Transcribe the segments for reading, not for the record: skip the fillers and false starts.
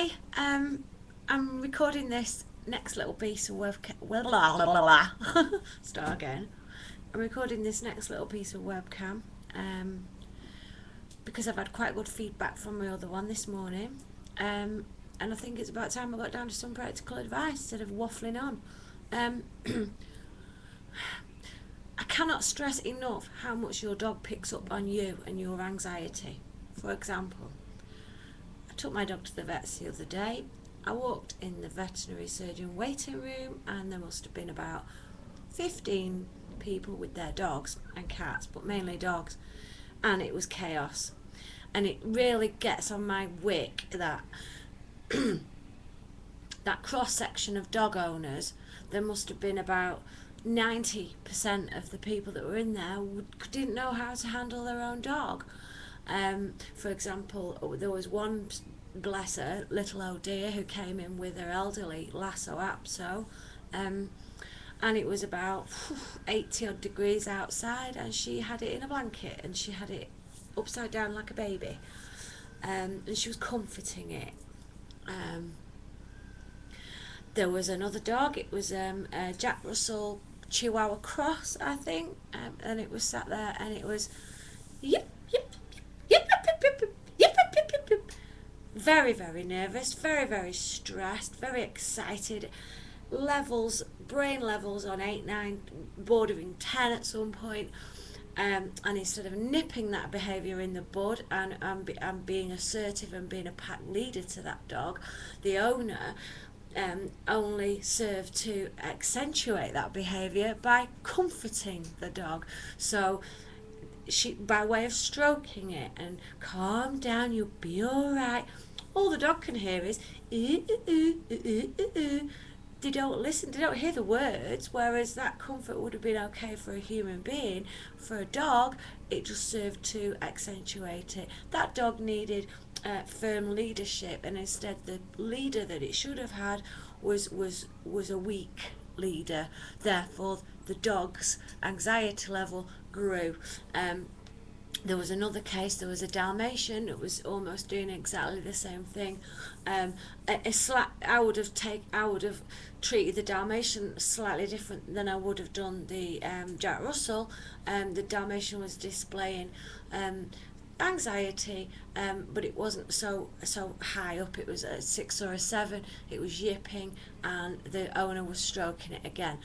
Hi, I'm recording this next little piece of webcam. Start again. I'm recording this next little piece of webcam um, because I've had quite good feedback from my other one this morning, and I think it's about time I got down to some practical advice instead of waffling on. Um, I cannot stress enough how much your dog picks up on you and your anxiety. For example, I took my dog to the vets the other day. I walked in the veterinary surgeon waiting room and there must have been about 15 people with their dogs and cats, but mainly dogs, and it was chaos. And it really gets on my wick that that cross section of dog owners, there must have been about 90% of the people that were in there didn't know how to handle their own dog. For example, there was one, bless her, little old dear who came in with her elderly Lhasa Apso, and it was about 80 odd degrees outside, and she had it in a blanket and she had it upside down like a baby, and she was comforting it. There was another dog, it was a Jack Russell Chihuahua Cross, I think, and it was sat there and it was yip, yip, yip, yip, yip, yip, yip, yip, yip, yip, yip. Very, very nervous, very, very stressed, very excited. Brain levels on 8, 9, bordering 10 at some point. And instead of nipping that behaviour in the bud and being assertive and being a pack leader to that dog, the owner only served to accentuate that behaviour by comforting the dog. So she, by way of stroking it and calm down, you'll be alright, all the dog can hear is ooh, ooh, ooh, ooh, ooh, ooh. They don't listen, they don't hear the words, whereas that comfort would have been okay for a human being. For a dog, it just served to accentuate it. That dog needed firm leadership, and instead the leader that it should have had was a weak leader. Therefore, the dog's anxiety level grew. There was another case, there was a Dalmatian that was almost doing exactly the same thing. I would have treated the Dalmatian slightly different than I would have done the Jack Russell. The Dalmatian was displaying anxiety, but it wasn't so high up. It was a 6 or a 7. It was yipping, and the owner was stroking it again.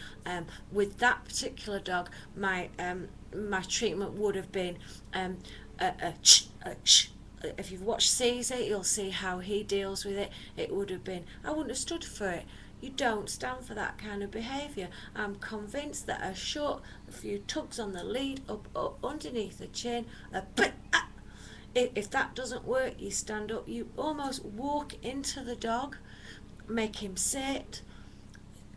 With that particular dog, my treatment would have been a ch. If you've watched Caesar, you'll see how he deals with it. It would have been, I wouldn't have stood for it. You don't stand for that kind of behaviour. I'm convinced that a few tugs on the lead, up underneath the chin, if that doesn't work, you stand up, you almost walk into the dog, make him sit,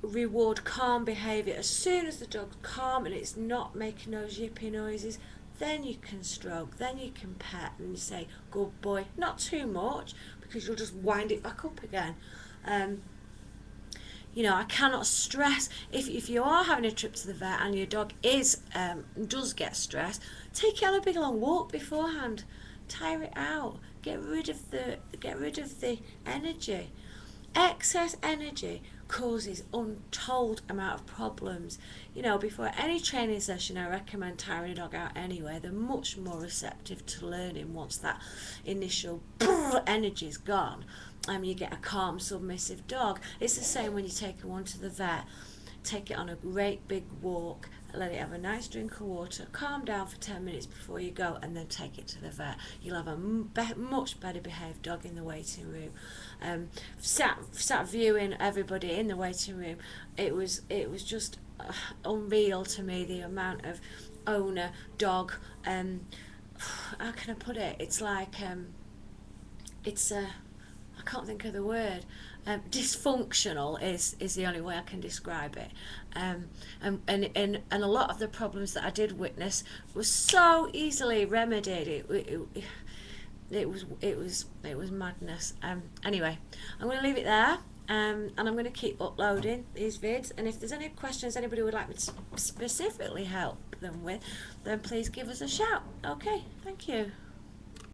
reward calm behaviour. As soon as the dog's calm and it's not making those yippy noises, then you can stroke, then you can pet, and you say, good boy. Not too much, because you'll just wind it back up again. I cannot stress, if you are having a trip to the vet and your dog does get stressed, take it on a big long walk beforehand. Tire it out. Get rid of the energy. Excess energy causes untold amount of problems. Before any training session, I recommend tiring a dog out anyway. They're much more receptive to learning once that initial energy's gone. You get a calm, submissive dog. It's the same when you take one to the vet. Take it on a great big walk, let it have a nice drink of water, calm down for 10 minutes before you go, and then take it to the vet. You'll have a much better behaved dog in the waiting room. Sat viewing everybody in the waiting room, it was just unreal to me, the amount of owner dog, how can I put it, it's like I can't think of the word. Dysfunctional is the only way I can describe it. And a lot of the problems that I did witness was so easily remedied. It was madness. Anyway, I'm going to leave it there. And I'm going to keep uploading these vids, and if there's any questions anybody would like me to specifically help them with, then please give us a shout. Okay, thank you.